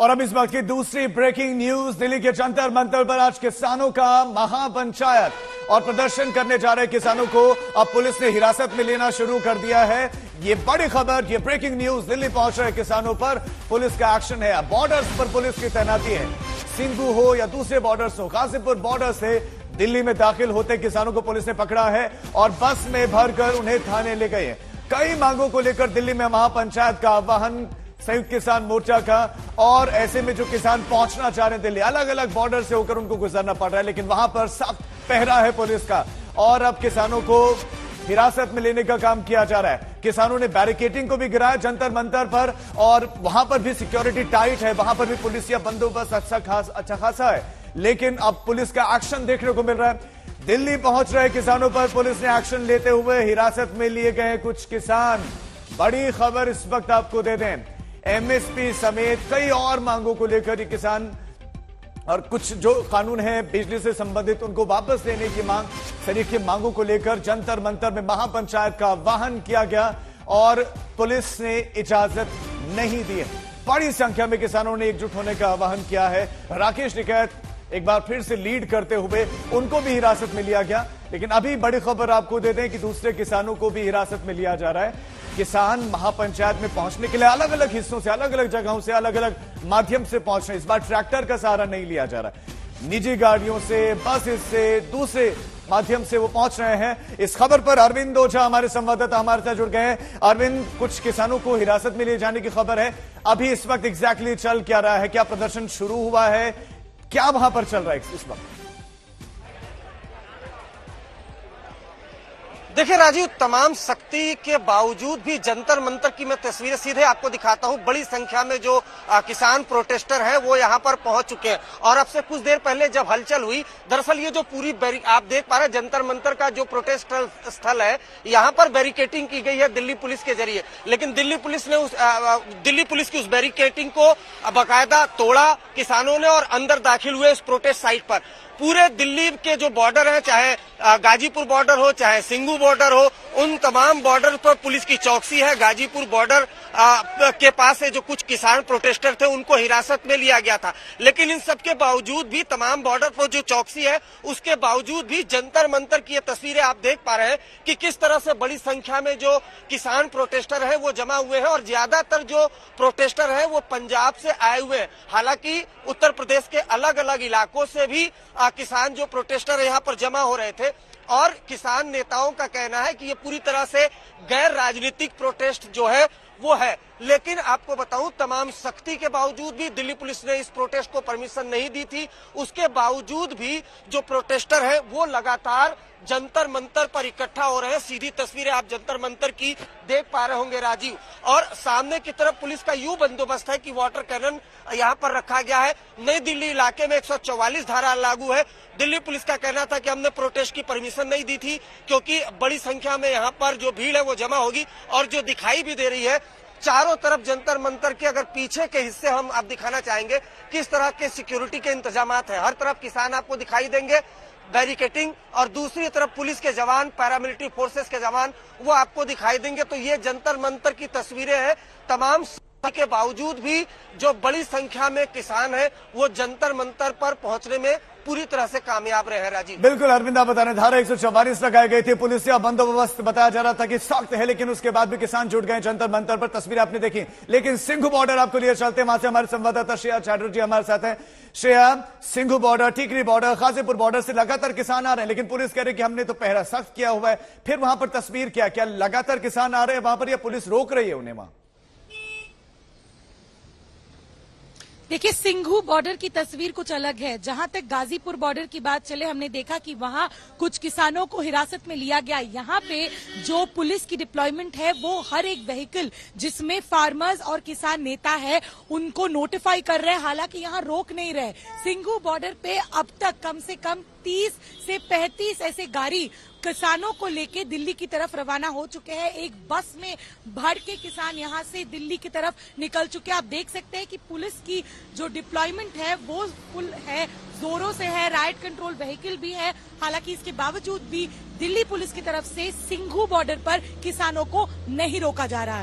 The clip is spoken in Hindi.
और अब इस वक्त की दूसरी ब्रेकिंग न्यूज। दिल्ली के जंतर मंतर पर आज किसानों का महापंचायत और प्रदर्शन करने जा रहे किसानों को अब पुलिस ने हिरासत में लेना शुरू कर दिया है। ये बड़ी खबर, ये ब्रेकिंग न्यूज। दिल्ली पहुंच रहे किसानों पर पुलिस का एक्शन है। बॉर्डर्स पर पुलिस की तैनाती है। सिंघू हो या दूसरे बॉर्डर्स हो, गाजीपुर बॉर्डर से दिल्ली में दाखिल होते किसानों को पुलिस ने पकड़ा है और बस में भरकर उन्हें थाने ले गए। कई मांगों को लेकर दिल्ली में महापंचायत का आह्वान संयुक्त किसान मोर्चा का, और ऐसे में जो किसान पहुंचना चाह रहे हैं दिल्ली, अलग अलग बॉर्डर से होकर उनको गुजरना पड़ रहा है, लेकिन वहां पर सख्त पहरा है पुलिस का और अब किसानों को हिरासत में लेने का काम किया जा रहा है। किसानों ने बैरिकेडिंग को भी गिराया जंतर मंतर पर और वहां पर भी सिक्योरिटी टाइट है, वहां पर भी पुलिसिया बंदोबस्त अच्छा खासा है, लेकिन अब पुलिस का एक्शन देखने को मिल रहा है। दिल्ली पहुंच रहे किसानों पर पुलिस ने एक्शन लेते हुए हिरासत में लिए गए कुछ किसान। बड़ी खबर इस वक्त आपको दे दें, एमएसपी समेत कई और मांगों को लेकर ये किसान और कुछ जो कानून है बिजली से संबंधित उनको वापस लेने की मांग, सरीखे मांगों को लेकर जंतर मंतर में महापंचायत का आह्वान किया गया और पुलिस ने इजाजत नहीं दी है। बड़ी संख्या में किसानों ने एकजुट होने का आह्वान किया है। राकेश टिकैत एक बार फिर से लीड करते हुए उनको भी हिरासत में लिया गया, लेकिन अभी बड़ी खबर आपको दे दें कि दूसरे किसानों को भी हिरासत में लिया जा रहा है। किसान महापंचायत में पहुंचने के लिए अलग अलग हिस्सों से, अलग अलग जगहों से, अलग अलग माध्यम से पहुंच रहे हैं। इस बार ट्रैक्टर का सहारा नहीं लिया जा रहा है, निजी गाड़ियों से, बस से, दूसरे माध्यम से वो पहुंच रहे हैं। इस खबर पर अरविंद ओझा हमारे संवाददाता हमारे साथ जुड़ गए हैं। अरविंद, कुछ किसानों को हिरासत में लिए जाने की खबर है, अभी इस वक्त एग्जैक्टली चल क्या रहा है? क्या प्रदर्शन शुरू हुआ है? क्या वहां पर चल रहा है इस वक्त? देखिए राजीव, तमाम सख्ती के बावजूद भी जंतर मंतर की मैं तस्वीरें सीधे आपको दिखाता हूं। बड़ी संख्या में जो किसान प्रोटेस्टर हैं वो यहां पर पहुंच चुके हैं और अब से कुछ देर पहले जब हलचल हुई, दरअसल ये जो पूरी आप देख पा रहे हैं जंतर मंतर का जो प्रोटेस्ट स्थल है, यहां पर बैरिकेडिंग की गई है दिल्ली पुलिस के जरिए, लेकिन दिल्ली पुलिस की उस बैरिकेडिंग को बाकायदा तोड़ा किसानों ने और अंदर दाखिल हुए इस प्रोटेस्ट साइट पर। पूरे दिल्ली के जो बॉर्डर है, चाहे गाजीपुर बॉर्डर हो, चाहे सिंघू बॉर्डर हो, उन तमाम बॉर्डर पर पुलिस की चौकसी है। गाजीपुर बॉर्डर के पास से जो कुछ किसान प्रोटेस्टर थे उनको हिरासत में लिया गया था, लेकिन इन सब के बावजूद भी तमाम बॉर्डर पर जो चौकसी है उसके बावजूद भी जंतर मंतर की ये तस्वीरें आप देख पा रहे हैं कि किस तरह से बड़ी संख्या में जो किसान प्रोटेस्टर है वो जमा हुए हैं और ज्यादातर जो प्रोटेस्टर है वो पंजाब से आए हुए हैं। हालांकि उत्तर प्रदेश के अलग अलग इलाकों से भी किसान जो प्रोटेस्टर यहाँ पर जमा हो रहे थे और किसान नेताओं का कहना है कि ये पूरी तरह से गैर राजनीतिक प्रोटेस्ट जो है वो है। लेकिन आपको बताऊं, तमाम सख्ती के बावजूद भी दिल्ली पुलिस ने इस प्रोटेस्ट को परमिशन नहीं दी थी। उसके बावजूद भी जो प्रोटेस्टर है वो लगातार जंतर मंतर पर इकट्ठा हो रहे हैं। सीधी तस्वीरें आप जंतर मंतर की देख पा रहे होंगे राजीव, और सामने की तरफ पुलिस का यूं बंदोबस्त है कि वाटर कैनन यहाँ पर रखा गया है। नई दिल्ली इलाके में 144 धारा लागू है। दिल्ली पुलिस का कहना था कि हमने प्रोटेस्ट की परमिशन नहीं दी थी क्योंकि बड़ी संख्या में यहाँ पर जो भीड़ है वो जमा होगी, और जो दिखाई भी दे रही है चारों तरफ जंतर मंतर के अगर पीछे के हिस्से हम आप दिखाना चाहेंगे किस तरह के सिक्योरिटी के इंतजामात है। हर तरफ किसान आपको दिखाई देंगे, बैरिकेडिंग, और दूसरी तरफ पुलिस के जवान, पैरामिलिट्री फोर्सेस के जवान वो आपको दिखाई देंगे। तो ये जंतर मंतर की तस्वीरें हैं। तमाम के बावजूद भी जो बड़ी संख्या में किसान है वो जंतर मंतर पर पहुंचने में पूरी तरह से कामयाब रहे हैं राजीव। बिल्कुल अरविंद, आप बता रहे, धारा 144 लगाई गई थी, पुलिस का बंदोबस्त बताया जा रहा था कि सख्त है, लेकिन उसके बाद भी किसान जुट गए जंतर मंतर पर। तस्वीर आपने देखी, लेकिन सिंघू बॉर्डर आपको लिए चलते हैं, वहां से हमारे संवाददाता श्रेया चैटर्जी हमारे साथ है। श्रेया, सिंघू बॉर्डर, टिकरी बॉर्डर, गाजीपुर बॉर्डर से लगातार किसान आ रहे हैं, लेकिन पुलिस कह रही है कि हमने तो पहरा सख्त किया हुआ है। फिर वहां पर तस्वीर क्या लगातार किसान आ रहे हैं वहां पर या पुलिस रोक रही है उन्हें वहां? देखिए, सिंघू बॉर्डर की तस्वीर कुछ अलग है। जहां तक गाजीपुर बॉर्डर की बात चले, हमने देखा कि वहां कुछ किसानों को हिरासत में लिया गया। यहाँ पे जो पुलिस की डिप्लॉयमेंट है वो हर एक व्हीकल जिसमें फार्मर्स और किसान नेता है उनको नोटिफाई कर रहे हैं, हालांकि यहाँ रोक नहीं रहे। सिंघू बॉर्डर पे अब तक कम से कम 30 से 35 ऐसे गाड़ी किसानों को लेके दिल्ली की तरफ रवाना हो चुके हैं। एक बस में भर के किसान यहां से दिल्ली की तरफ निकल चुके हैं। आप देख सकते हैं कि पुलिस की जो डिप्लॉयमेंट है वो फुल है, जोरों से है, राइट कंट्रोल व्हीकल भी है। हालांकि इसके बावजूद भी दिल्ली पुलिस की तरफ से सिंघू बॉर्डर पर किसानों को नहीं रोका जा रहा है।